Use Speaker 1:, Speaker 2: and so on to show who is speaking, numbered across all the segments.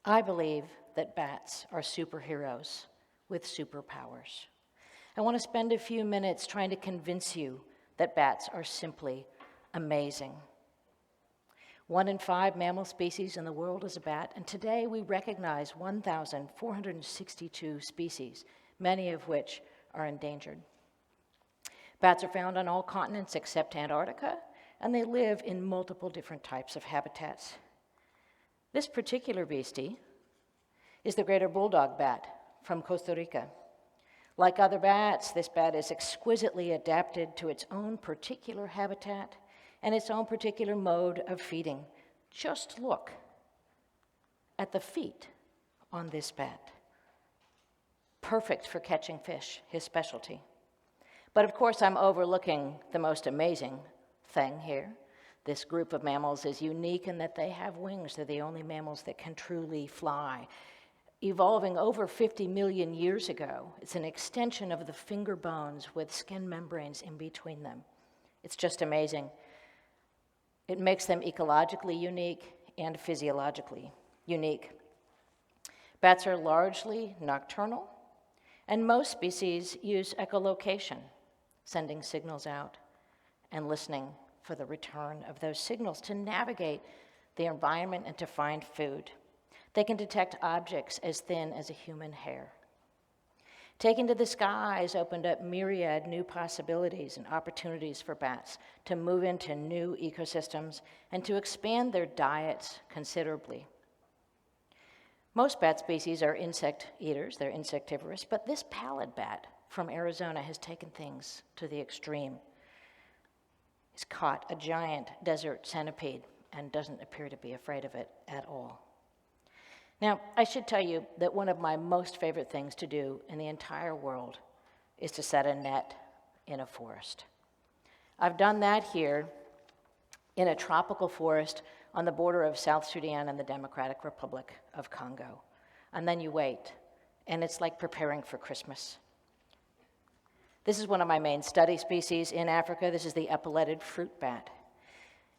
Speaker 1: I believe that bats are superheroes with superpowers. I want to spend a few minutes trying to convince you that bats are simply amazing. 1 in 5 mammal species in the world is a bat, and today we recognize 1,462 species, many of which are endangered. Bats are found on all continents except Antarctica, and they live in multiple different types of habitats. This particular beastie is the greater bulldog bat from Costa Rica. Like other bats, this bat is exquisitely adapted to its own particular habitat and its own particular mode of feeding. Just look at the feet on this bat. Perfect for catching fish, his specialty. But of course, I'm overlooking the most amazing thing here. This group of mammals is unique in that they have wings. They're the only mammals that can truly fly. Evolving over 50 million years ago, it's an extension of the finger bones with skin membranes in between them. It's just amazing. It makes them ecologically unique and physiologically unique. Bats are largely nocturnal, and most species use echolocation, sending signals out and listening for the return of those signals to navigate the environment and to find food. They can detect objects as thin as a human hair. Taking to the sky has opened up myriad new possibilities and opportunities for bats to move into new ecosystems and to expand their diets considerably. Most bat species are insect eaters, they're insectivorous, but this pallid bat from Arizona has taken things to the extreme. He's caught a giant desert centipede and doesn't appear to be afraid of it at all. Now, I should tell you that one of my most favorite things to do in the entire world is to set a net in a forest. I've done that here in a tropical forest on the border of South Sudan and the Democratic Republic of Congo. And then you wait, and it's like preparing for Christmas. This is one of my main study species in Africa. This is the epauletted fruit bat.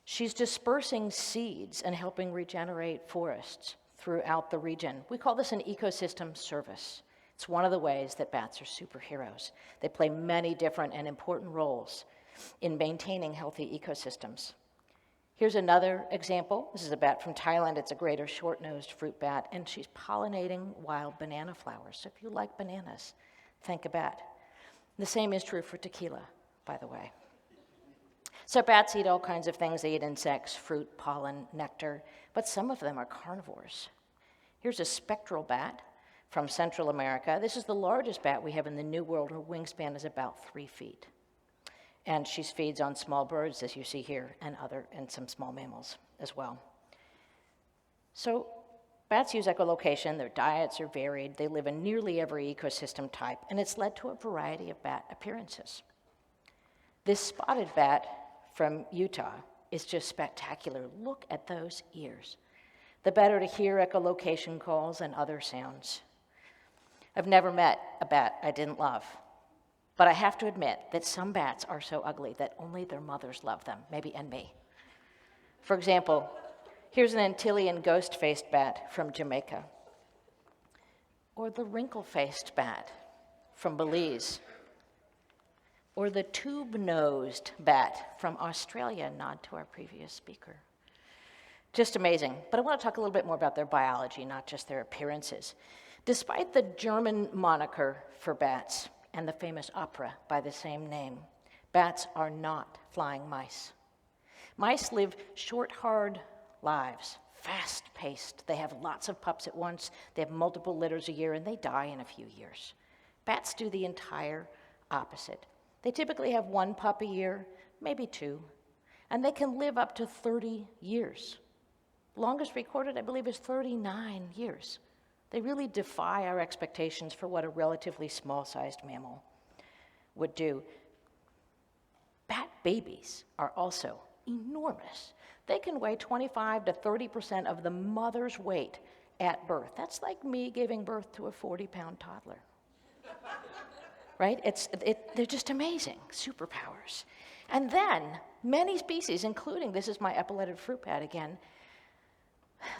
Speaker 1: She's dispersing seeds and helping regenerate forests throughout the region. We call this an ecosystem service. It's one of the ways that bats are superheroes. They play many different and important roles in maintaining healthy ecosystems. Here's another example. This is a bat from Thailand. It's a greater short-nosed fruit bat, and she's pollinating wild banana flowers. So if you like bananas, think a bat. The same is true for tequila, by the way. So bats eat all kinds of things. They eat insects, fruit, pollen, nectar, but some of them are carnivores. Here's a spectral bat from Central America. This is the largest bat we have in the New World. Her wingspan is about 3 feet. And she feeds on small birds, as you see here, and some small mammals as well. So bats use echolocation. Their diets are varied. They live in nearly every ecosystem type, and it's led to a variety of bat appearances. This spotted bat from Utah is just spectacular. Look at those ears. The better to hear echolocation calls and other sounds. I've never met a bat I didn't love, but I have to admit that some bats are so ugly that only their mothers love them, maybe and me. For example, here's an Antillean ghost-faced bat from Jamaica, or the wrinkle-faced bat from Belize, or the tube-nosed bat from Australia, nod to our previous speaker. Just amazing. But I want to talk a little bit more about their biology, not just their appearances. Despite the German moniker for bats and the famous opera by the same name, bats are not flying mice. Mice live short, hard lives, fast-paced. They have lots of pups at once. They have multiple litters a year, and they die in a few years. Bats do the entire opposite. They typically have 1 pup a year, maybe 2, and they can live up to 30 years. Longest recorded, I believe, is 39 years. They really defy our expectations for what a relatively small-sized mammal would do. Bat babies are also enormous. They can weigh 25 to 30% of the mother's weight at birth. That's like me giving birth to a 40-pound toddler. Right? They're just amazing, superpowers. And then, many species, including, this is my epauletted fruit bat again,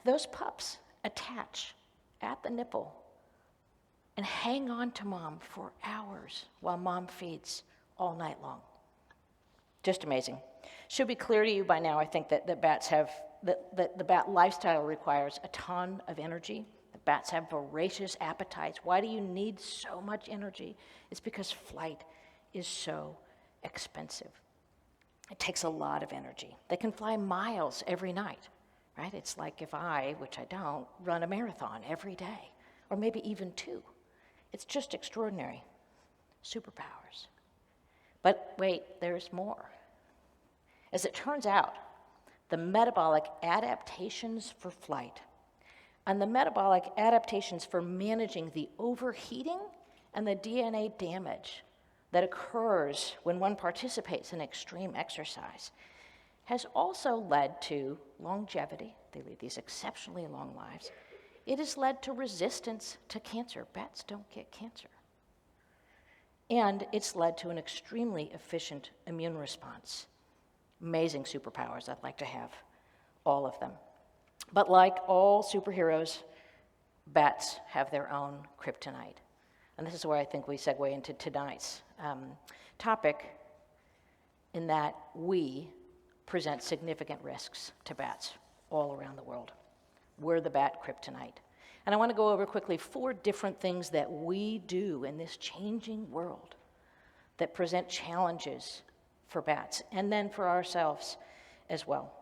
Speaker 1: those pups attach at the nipple and hang on to mom for hours while mom feeds all night long. Just amazing. Should be clear to you by now, I think, that the bat lifestyle requires a ton of energy. The bats have voracious appetites. Why do you need so much energy? It's because flight is so expensive. It takes a lot of energy. They can fly miles every night, right? It's like if I, which I don't, run a marathon every day, or maybe even 2. It's just extraordinary. Superpowers. But wait, there's more. As it turns out, the metabolic adaptations for flight and the metabolic adaptations for managing the overheating and the DNA damage that occurs when one participates in extreme exercise has also led to longevity. They lead these exceptionally long lives. It has led to resistance to cancer. Bats don't get cancer. And it's led to an extremely efficient immune response. Amazing superpowers. I'd like to have all of them. But like all superheroes, bats have their own kryptonite. And this is where I think we segue into tonight's topic, in that we present significant risks to bats all around the world. We're the bat kryptonite. And I want to go over quickly 4 different things that we do in this changing world that present challenges for bats, and then for ourselves as well.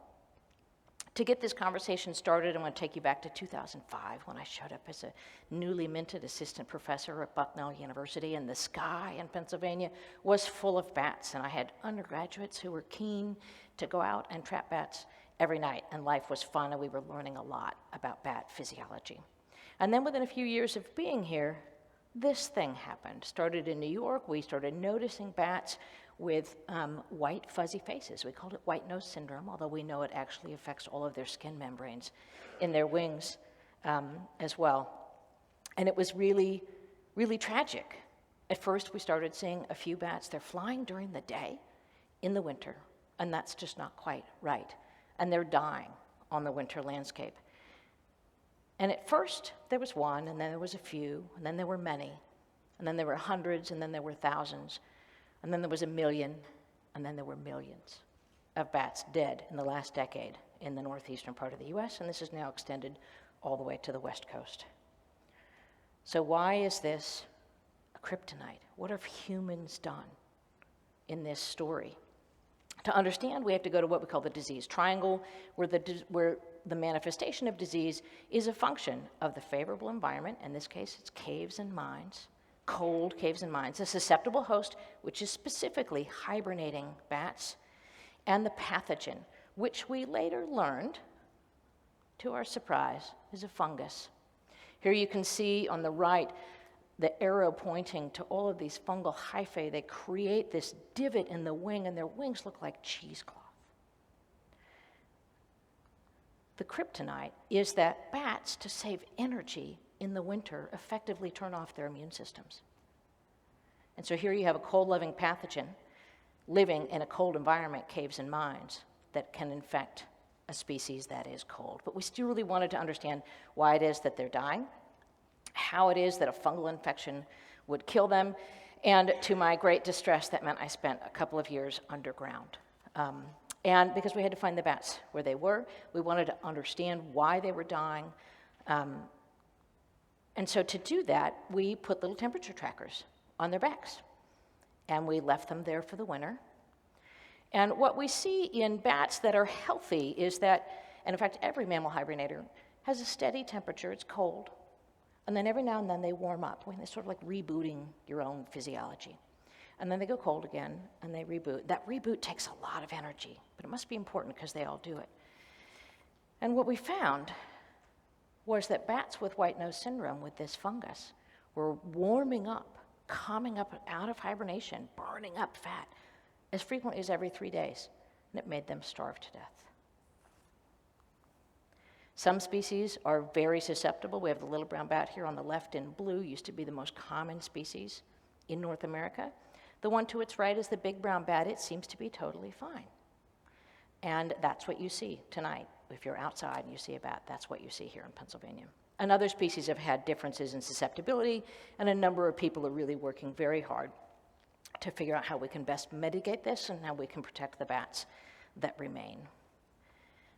Speaker 1: To get this conversation started, I want to take you back to 2005 when I showed up as a newly minted assistant professor at Bucknell University, and the sky in Pennsylvania was full of bats, and I had undergraduates who were keen to go out and trap bats every night, and life was fun, and we were learning a lot about bat physiology. And then within a few years of being here, this thing happened. Started in New York, we started noticing bats with white fuzzy faces. We called it white nose syndrome, although we know it actually affects all of their skin membranes in their wings as well. And it was really, really tragic. At first we started seeing a few bats. They're flying during the day in the winter, and that's just not quite right. And they're dying on the winter landscape. And at first there was one, and then there was a few, and then there were many, and then there were hundreds, and then there were thousands. And then there was 1 million, and then there were millions of bats dead in the last decade in the northeastern part of the US, and this is now extended all the way to the West Coast. So why is this a kryptonite? What have humans done in this story? To understand, we have to go to what we call the disease triangle, where the manifestation of disease is a function of the favorable environment. In this case, it's caves and mines. Cold caves and mines, a susceptible host, which is specifically hibernating bats, and the pathogen, which we later learned, to our surprise, is a fungus. Here you can see on the right the arrow pointing to all of these fungal hyphae. They create this divot in the wing, and their wings look like cheesecloth. The kryptonite is that bats, to save energy in the winter, effectively turn off their immune systems. And so here you have a cold-loving pathogen living in a cold environment, caves and mines, that can infect a species that is cold. But we still really wanted to understand why it is that they're dying, how it is that a fungal infection would kill them, and to my great distress, that meant I spent a couple of years underground. And because we had to find the bats where they were, we wanted to understand why they were dying. And so to do that, we put little temperature trackers on their backs, and we left them there for the winter. And what we see in bats that are healthy is that, and in fact, every mammal hibernator has a steady temperature. It's cold. And then every now and then they warm up. It's sort of like rebooting your own physiology. And then they go cold again, and they reboot. That reboot takes a lot of energy, but it must be important because they all do it. And what we found was that bats with white nose syndrome with this fungus were warming up, coming up out of hibernation, burning up fat as frequently as every 3 days, and it made them starve to death. Some species are very susceptible. We have the little brown bat here on the left in blue, used to be the most common species in North America. The one to its right is the big brown bat. It seems to be totally fine. And that's what you see tonight If you're outside and you see a bat, that's what you see here in Pennsylvania. And other species have had differences in susceptibility, and a number of people are really working very hard to figure out how we can best mitigate this and how we can protect the bats that remain.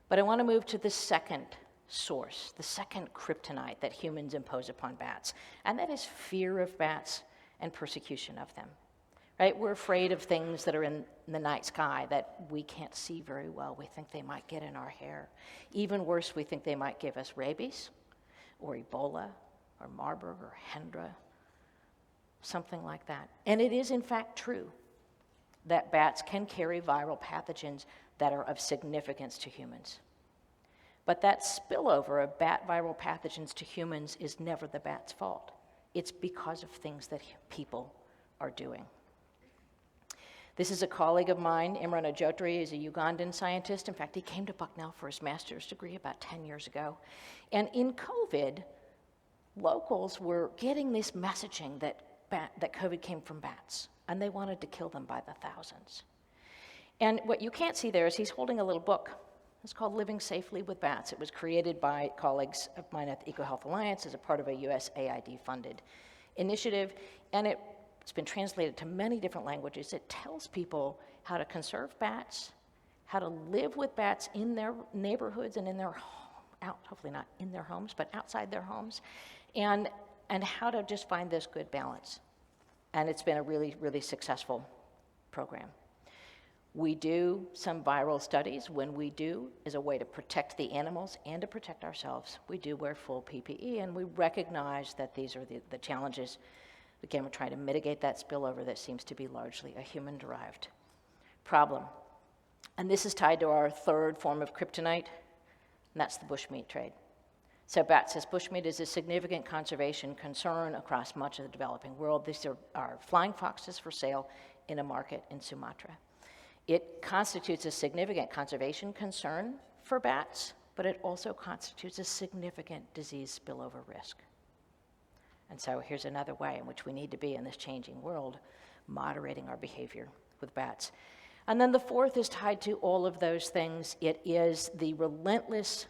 Speaker 1: But I want to move to the second source, the second kryptonite that humans impose upon bats, and that is fear of bats and persecution of them. Right? We're afraid of things that are in the night sky that we can't see very well. We think they might get in our hair. Even worse, we think they might give us rabies, or Ebola, or Marburg, or Hendra, something like that. And it is in fact true that bats can carry viral pathogens that are of significance to humans. But that spillover of bat viral pathogens to humans is never the bat's fault. It's because of things that people are doing. This is a colleague of mine, Imran Ajotri, is a Ugandan scientist. In fact, he came to Bucknell for his master's degree about 10 years ago. And in COVID, locals were getting this messaging that COVID came from bats, and they wanted to kill them by the thousands. And what you can't see there is he's holding a little book. It's called Living Safely with Bats. It was created by colleagues of mine at the EcoHealth Alliance as a part of a USAID-funded initiative, and it's been translated to many different languages. It tells people how to conserve bats, how to live with bats in their neighborhoods and in their hopefully not in their homes, but outside their homes, and how to just find this good balance. And it's been a really, really successful program. We do some viral studies. When we do, as a way to protect the animals and to protect ourselves, we do wear full PPE, and we recognize that these are the challenges. Again, we're trying to mitigate that spillover that seems to be largely a human-derived problem. And this is tied to our third form of kryptonite, and that's the bushmeat trade. So BAT says bushmeat is a significant conservation concern across much of the developing world. These are flying foxes for sale in a market in Sumatra. It constitutes a significant conservation concern for bats, but it also constitutes a significant disease spillover risk. And so here's another way in which we need to be in this changing world, moderating our behavior with bats. And then the fourth is tied to all of those things. It is the relentless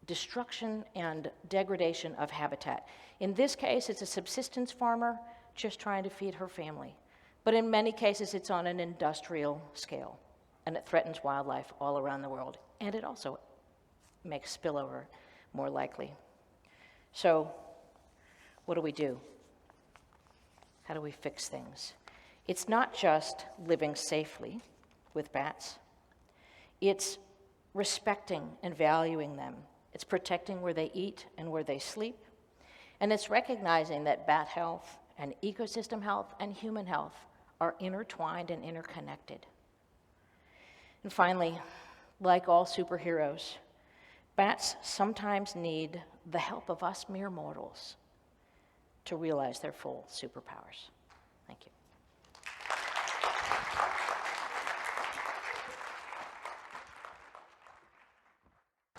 Speaker 1: destruction and degradation of habitat. In this case, it's a subsistence farmer just trying to feed her family. But in many cases, it's on an industrial scale, and it threatens wildlife all around the world. And it also makes spillover more likely. So, what do we do? How do we fix things? It's not just living safely with bats. It's respecting and valuing them. It's protecting where they eat and where they sleep. And it's recognizing that bat health and ecosystem health and human health are intertwined and interconnected. And finally, like all superheroes, bats sometimes need the help of us mere mortals to realize their full superpowers. Thank you.